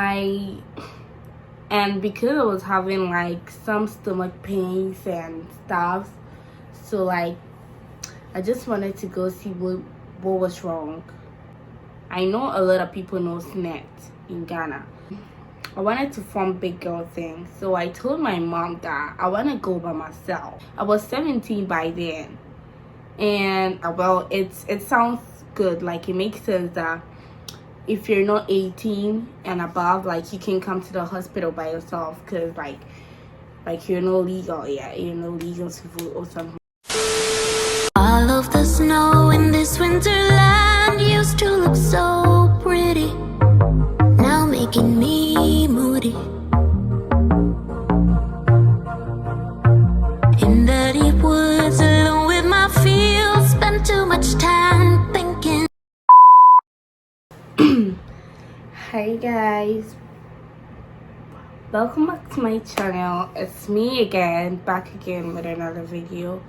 I and because I was having like some stomach pains and stuff, so like I just wanted to go see what was wrong. I know a lot of people know SNET in Ghana. I wanted to form big girl thing, so I told my mom that I want to go by myself. I was 17 by then, and well, it sounds good. Like it makes sense that if you're not 18 and above, like you can come to the hospital by yourself, because like you're no legal, you're no legal to vote or something. All of the snow in this winterland used to look so pretty, now making me moody. In the deep woods alone with my fields, spend too much time thinking. Hi guys, welcome back to my channel. It's me again, back again with another video.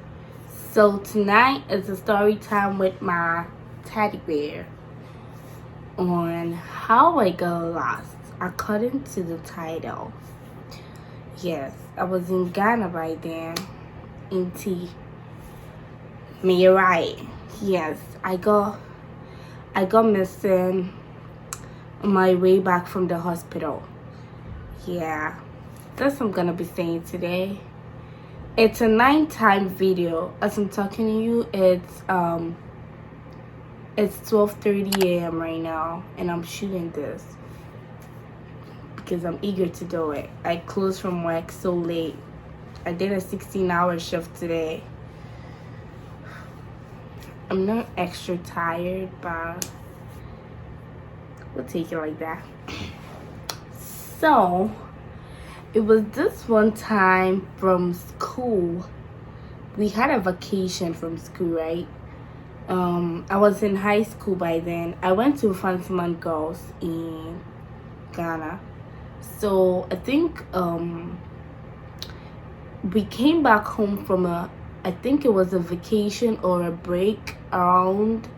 So tonight is a story time with my teddy bear on how I got lost according to the title. Yes, I was in Ghana by then, in T. You're right. Yes, I got missing on my way back from the hospital. Yeah, that's what I'm gonna be saying today. It's a nighttime video. As I'm talking to you, it's 12:30 a.m. right now, and I'm shooting this because I'm eager to do it. I closed from work so late. I did a 16-hour shift today. I'm not extra tired, but we'll take it like that. So it was this one time from school. We had a vacation from school, right? I was in high school by then. I went to Fancyman Girls in Ghana. So I think we came back home from I think it was a vacation or a break around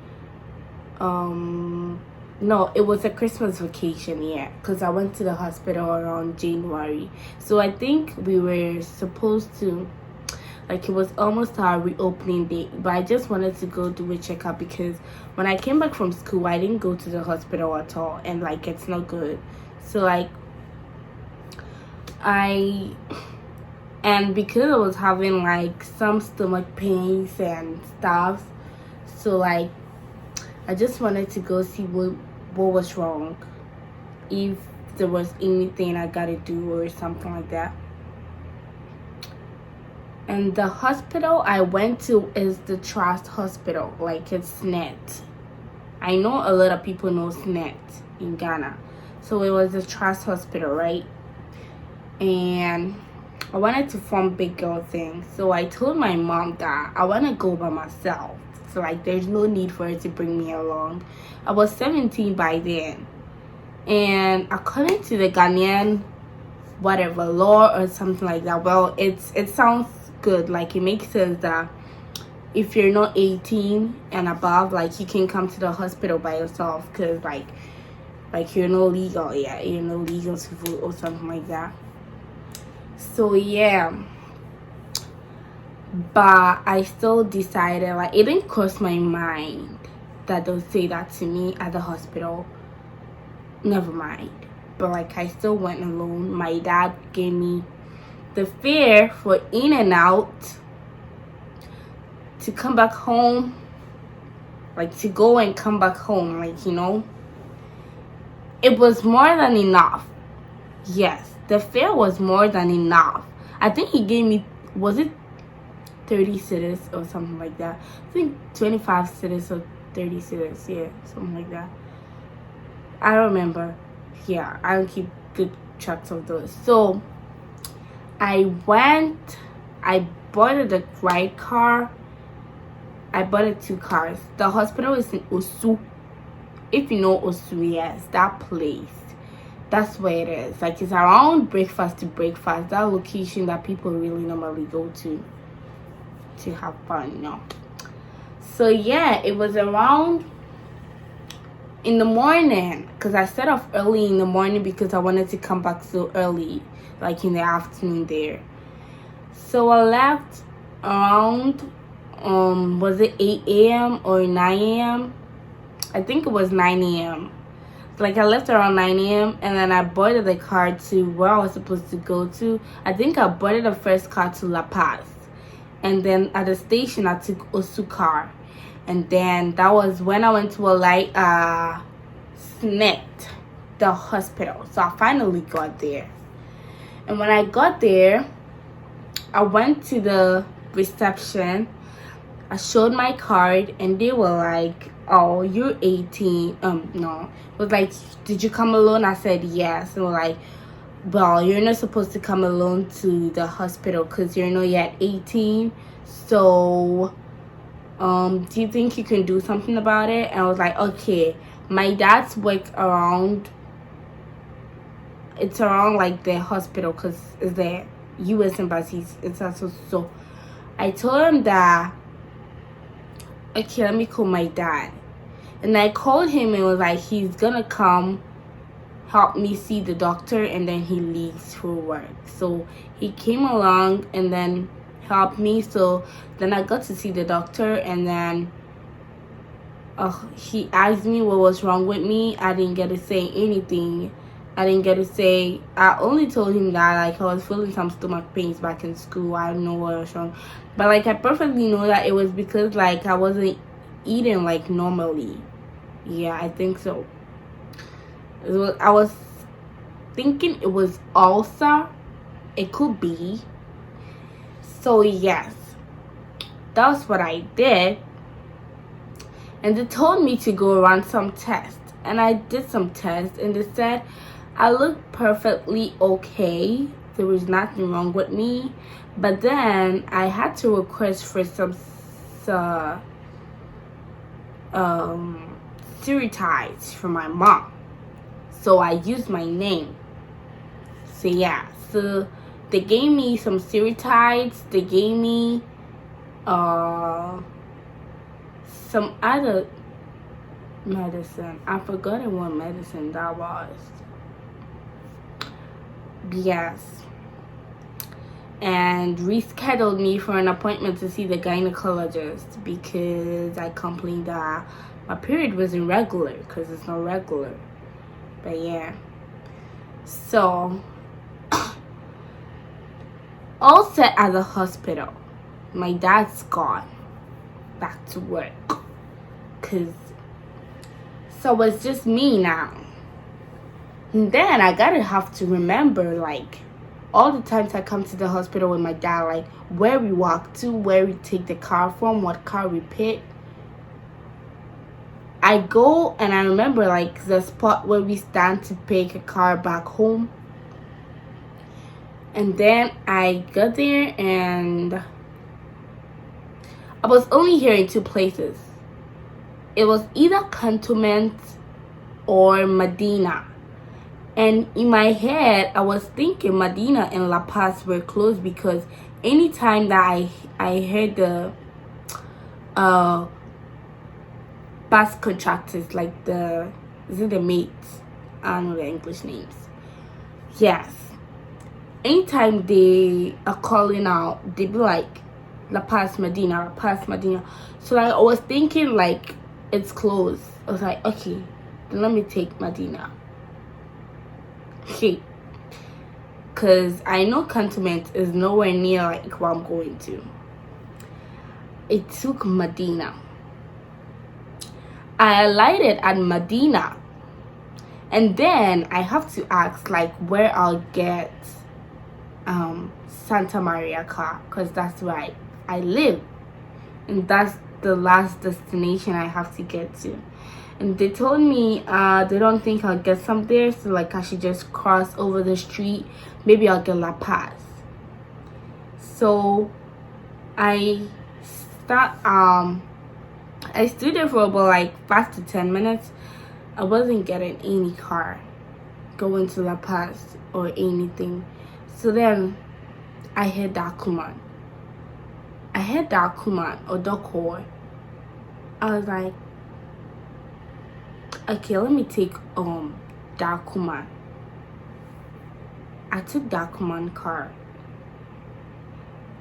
no, it was a Christmas vacation, yeah, because I went to the hospital around January. So I think we were supposed to, like, it was almost our reopening date, but I just wanted to go do a checkup because when I came back from school, I didn't go to the hospital at all, and like it's not good. So like because I was having like some stomach pains and stuff, so like I just wanted to go see what was wrong, if there was anything I gotta do or something like that. And the hospital I went to is the Trust Hospital, like it's SNET. I know a lot of people know SNET in Ghana, so it was the Trust Hospital, right? And I wanted to form big girl thing, so I told my mom that I want to go by myself. So like there's no need for her to bring me along. I was 17 by then, and according to the Ghanaian whatever law or something like that, well, it sounds good. Like it makes sense that if you're not 18 and above, like you can come to the hospital by yourself, because like you're no legal, you're no legal to vote or something like that. So yeah, but I still decided, like it didn't cross my mind that they'll say that to me at the hospital. Never mind. But like I still went alone. My dad gave me the fare for in and out to come back home, like to go and come back home, like, you know, it was more than enough. Yes, the fare was more than enough. I think he gave me, was it 30 cedis or something like that? I think 25 cedis or 30 cedis, yeah, something like that. I don't remember. Yeah, I don't keep good tracks of those. So I bought the right car. I bought 2 cars. The hospital is in Osu. If you know Osu, yes, that place. That's where it is. Like it's around breakfast to breakfast. That location that people really normally go to have fun, you know. So yeah, it was around in the morning, because I set off early in the morning because I wanted to come back so early, like in the afternoon there. So I left around was it 8 a.m. or 9 a.m.? I think it was 9 a.m. Like I left around 9 a.m. and then I boarded the car to where I was supposed to go to. I think I boarded the first car to La Paz, and then at the station I took Osukar, and then that was when I went to a SNET, the hospital. So I finally got there, and when I got there, I went to the reception. I showed my card, and they were like, "Oh, you're 18." No. It was like, "Did you come alone?" I said yes. And they were like, "Well, you're not supposed to come alone to the hospital because you're not yet 18. So, do you think you can do something about it?" And I was like, "Okay." My dad's work around. It's around like the hospital because it's the U.S. embassy. It's also so. I told him that. Okay, let me call my dad. And I called him and was like, he's gonna come help me see the doctor, and then he leaves for work. So he came along and then helped me. So then I got to see the doctor, and then he asked me what was wrong with me. I didn't get to say anything. I only told him that like I was feeling some stomach pains back in school. I don't know what was wrong, but like I perfectly know that it was because like I wasn't eating like normally. Yeah, I think so. I was thinking it was ulcer. It could be. So yes, that's what I did, and they told me to go run some tests, and I did some tests, and they said I looked perfectly okay. There was nothing wrong with me. But then I had to request for some serotypes from my mom. So I used my name. So yeah. So they gave me some serotypes. They gave me some other medicine. I forgot what medicine that was. Yes. And rescheduled me for an appointment to see the gynecologist because I complained that my period was irregular because it's not regular. But yeah. So all set at the hospital. My dad's gone back to work. So it's just me now. And then I have to remember like all the times I come to the hospital with my dad, like where we walk to, where we take the car from, what car we pick. I go and I remember like the spot where we stand to pick a car back home. And then I got there and I was only hearing two places. It was either Cantonment or Medina. And in my head, I was thinking Medina and La Paz were close because anytime that I heard the bus contractors, like is it the mates? I don't know the English names. Yes. Anytime they are calling out, they be like La Paz, Medina, La Paz, Medina. So like I was thinking like it's close. I was like, okay, then let me take Medina. Okay, because I know Cantonment is nowhere near like where I'm going to. It took Medina. I alighted at Medina, and then I have to ask like where I'll get Santa Maria car, because that's where I live, and that's the last destination I have to get to. And they told me they don't think I'll get some there, so like I should just cross over the street. Maybe I'll get La Paz. So I stood there for about like 5 to 10 minutes. I wasn't getting any car going to La Paz or anything. So then I heard Dakuman. or Dokor. I was like, okay, let me take Dakuma. I took Dakuman car,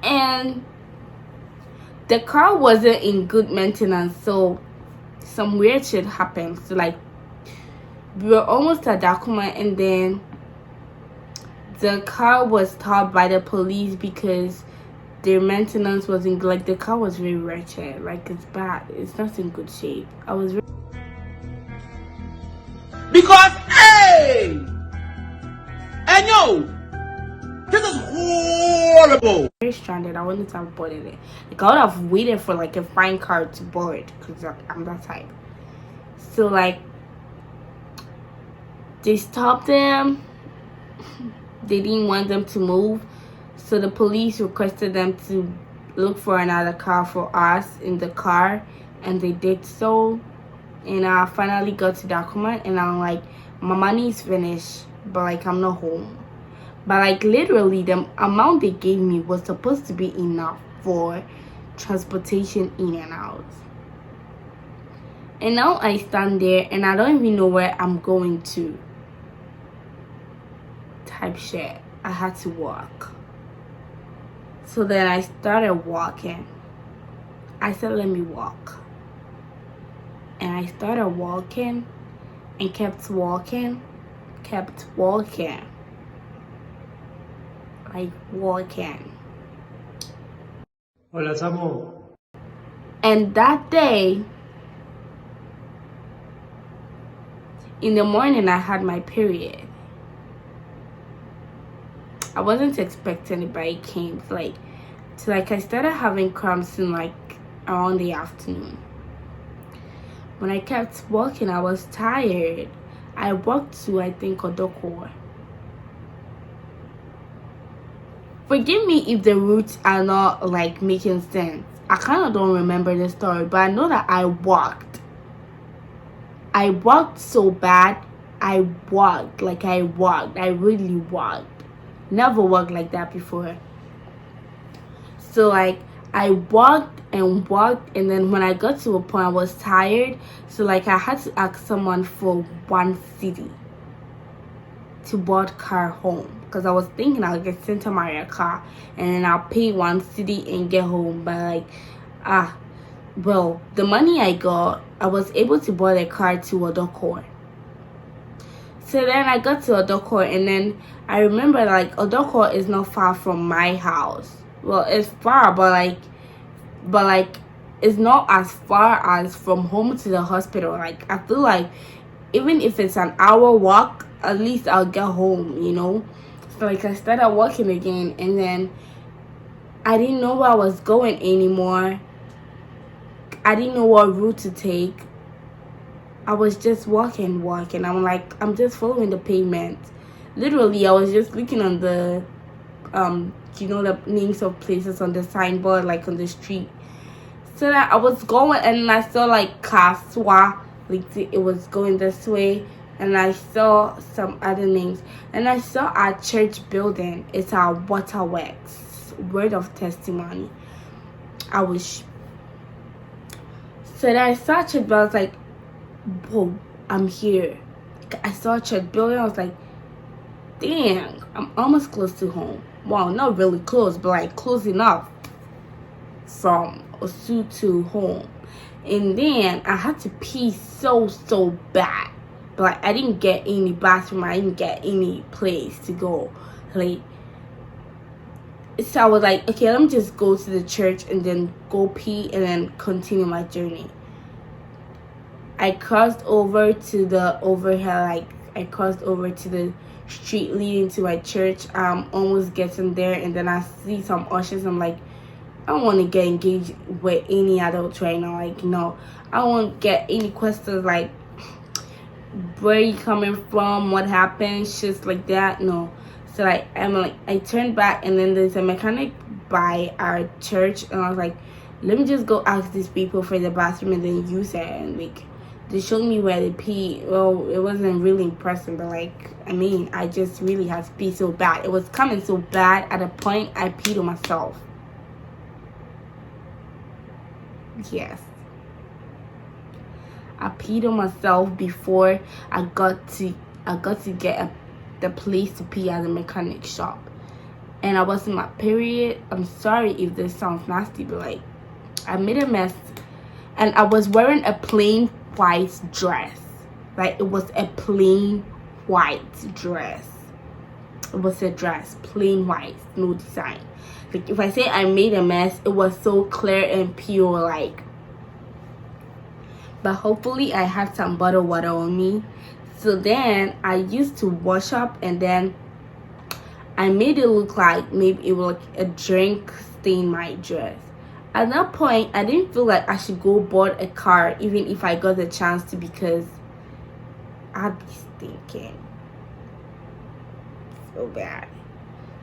and the car wasn't in good maintenance, so some weird shit happened. So like, we were almost at Dakuma, and then the car was stopped by the police because their maintenance wasn't, like, the car was very wretched. Like, it's bad, it's not in good shape. I was because hey, and yo, this is horrible. very stranded. I wanted to have boarded it. Like, I would have waited for like a fine car to board, because I'm that type. So like, they stopped them. They didn't want them to move, so the police requested them to look for another car for us in the car, and they did so. And I finally got to Dakuma, and I'm like, my money is finished, but like, I'm not home. But like, literally, the amount they gave me was supposed to be enough for transportation in and out. And now I stand there and I don't even know where I'm going to. Type shit. I had to walk. So then I started walking. I said, let me walk. And I started walking and kept walking. Like, walking. Hola, Samo. And that day, in the morning, I had my period. I wasn't expecting it, but it came. I started having cramps in like around the afternoon. When I kept walking, I was tired. I walked to, I think, Odoko. Forgive me if the routes are not like making sense. I kind of don't remember the story, but I know that I walked. I walked so bad. I really walked. Never walked like that before. So like, I walked, and then when I got to a point, I was tired. So like, I had to ask someone for 1 city to board car home, because I was thinking I'll get Santa Maria car and then I'll pay 1 city and get home. But like, well, the money I got, I was able to board a car to Odoko. So then I got to Odoko, and then I remember like, Odoko is not far from my house. Well, it's far, but like it's not as far as from home to the hospital. Like, I feel like even if it's an hour walk, at least I'll get home, you know. So like, I started walking again, and then I didn't know where I was going anymore. I didn't know what route to take. I was just walking. I'm like, I'm just following the pavement. Literally, I was just looking on the the names of places on the signboard, like on the street. So that I was going, and I saw like Kaswa, like it was going this way, and I saw some other names, and I saw our church building. It's our waterworks. Word of testimony. So then I saw church building. I was like, whoa, I'm here. I saw a church building. I was like, dang, I'm almost close to home. Well, not really close, but like close enough from Osu to home. And then I had to pee so bad, but like, I didn't get any bathroom. I didn't get any place to go. Like, so I was like, okay, let me just go to the church and then go pee and then continue my journey. I crossed over to the street leading to my church. I'm almost getting there, and then I see some ushers. I'm like, I don't want to get engaged with any adults right now. Like, no, I don't want to get any questions like, where are you coming from, what happened, shit like that. No. So like, I turned back, and then there's a mechanic by our church, and I was like, let me just go ask these people for the bathroom and then use it. And like, they showed me where they pee. Well, it wasn't really impressive, but like, I mean, I just really had to pee so bad. It was coming so bad at a point I peed on myself. Yes. I peed on myself before I got to get the place to pee at the mechanic shop. And I was in my period. I'm sorry if this sounds nasty, but like, I made a mess. And I was wearing a plain white dress. Like, it was a plain white dress. It was a dress, plain white, no design. Like, if I say I made a mess, it was so clear and pure, like. But hopefully I had some bottled water on me. So then I used to wash up, and then I made it look like maybe it was like a drink stain my dress. At that point, I didn't feel like I should go board a car even if I got the chance to, because I'd be stinking so bad.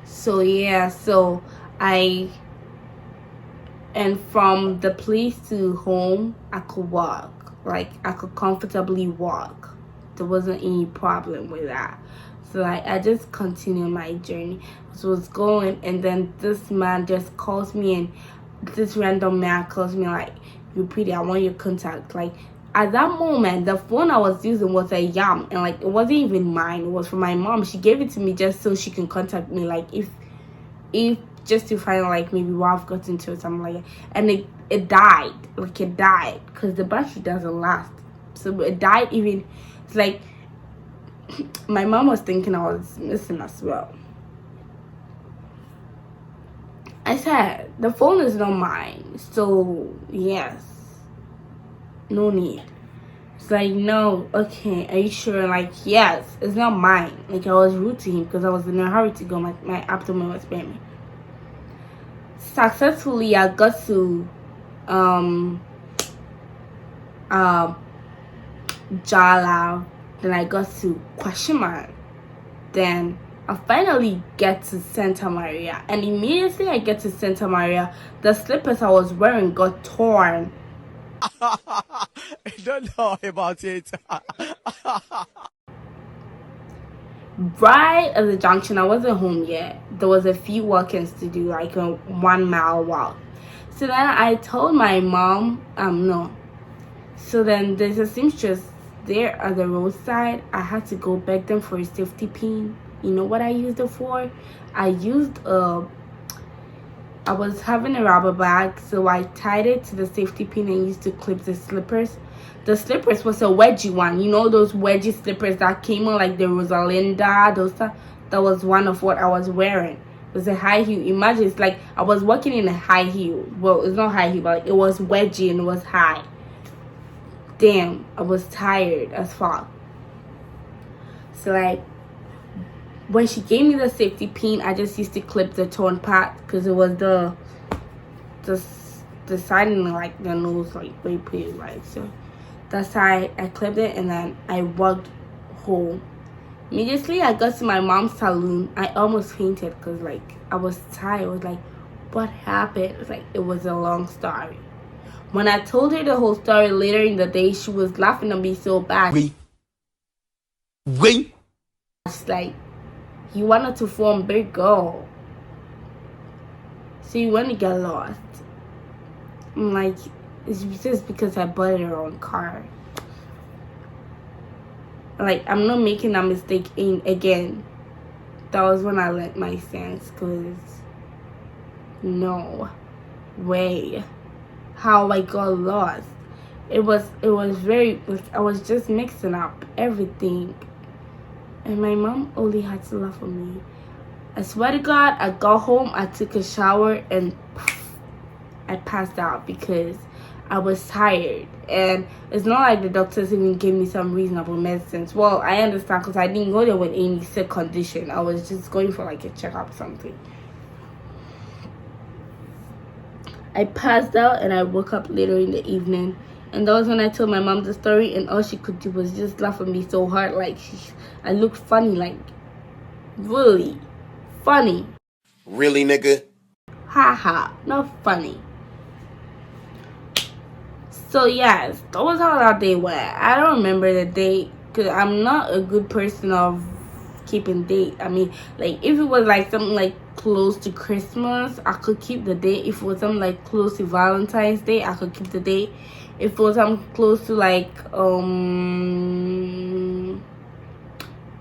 So yeah, so and from the place to home, I could walk. Like, I could comfortably walk. There wasn't any problem with that. So like, I just continued my journey. So I was going, and then this man just calls me, and this random man calls me like, "You pretty, I want your contact." Like, at that moment, the phone I was using was a Yam, and like, it wasn't even mine. It was from my mom. She gave it to me just so she can contact me, like, if just to find like maybe what I've gotten to or something like that. And it died. Like, it died because the battery doesn't last. So it died. Even it's like my mom was thinking I was missing as well. I said, the phone is not mine, so yes, no need. It's like, no, okay, are you sure? Like, yes, it's not mine. Like, I was rude to him because I was in a hurry to go. My abdomen was paining. Successfully, I got to Jala, then I got to Kwashima, then I finally get to Santa Maria, and immediately I get to Santa Maria, the slippers I was wearing got torn. I don't know about it. Right at the junction, I wasn't home yet. There was a few walk-ins to do, like a 1 mile walk. So then I told my mom, no. So then there's a seamstress there at the roadside. I had to go beg them for a safety pin. You know what I used it for? I was having a rubber bag, so I tied it to the safety pin and used to clip the slippers. The slippers was a wedgie one. You know those wedgie slippers that came on like the Rosalinda, those stuff? That was one of what I was wearing. It was a high heel. Imagine, it's like I was walking in a high heel. Well, it's not high heel, but like, it was wedgie and it was high. Damn, I was tired as fuck. So like, when she gave me the safety pin, I just used to clip the torn part because it was the side and like the nose like way pretty, right? So that's how I clipped it, and then I walked home. Immediately I got to my mom's salon. I almost fainted because like I was tired. I was like, what happened? It was like, it was a long story. When I told her the whole story later in the day, she was laughing at me so bad. Wait. It's like, you wanted to form big girl, so you want to get lost. I'm like, it's just because I bought the wrong car. Like, I'm not making that mistake again. That was when I learned my sense, because no way how I got lost. It was very, like, I was just mixing up everything. And my mom only had to laugh at me. I swear to God, I got home, I took a shower, and I passed out because I was tired. And it's not like the doctors even gave me some reasonable medicines. Well, I understand because I didn't go there with any sick condition. I was just going for like a checkup or something. I passed out and I woke up later in the evening. And that was when I told my mom the story, and all she could do was just laugh at me so hard. Like, I looked funny, like, really funny. Really, nigga? Haha, not funny. So, yes, that was how that day went. I don't remember the date because I'm not a good person of keeping date. I mean, like, if it was like something like close to Christmas, I could keep the date. If it was something like close to Valentine's Day, I could keep the date. If it was close to like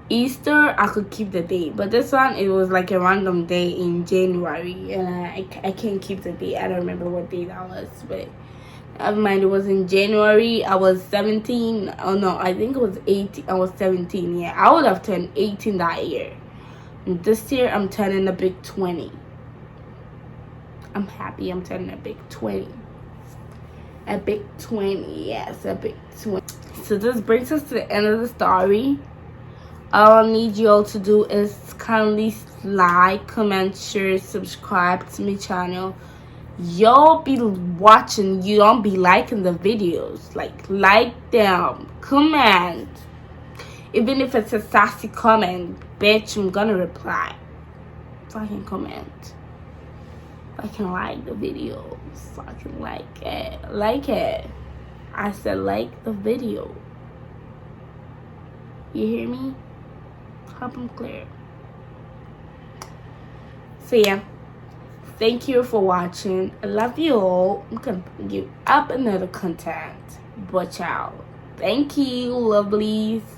Easter, I could keep the date. But this one, it was like a random day in January, and I can't keep the date. I don't remember what day that was, but never mind. It was in January. I was 17. Oh no, I think it was 18. I was 17. Yeah, I would have turned 18 that year. And this year, I'm turning a big 20. I'm happy I'm turning a big 20. A big 20, yes, a big 20. So this brings us to the end of the story. All I need you all to do is kindly like, comment, share, subscribe to my channel. Y'all be watching, you don't be liking the videos. Like them, comment. Even if it's a sassy comment, bitch, I'm gonna reply. Fucking comment. I can like the videos. I can like it. I said like the video. You hear me? Hope I'm clear. So yeah, thank you for watching. I love you all. I'm gonna bring you up another content. Watch out. Thank you, lovelies.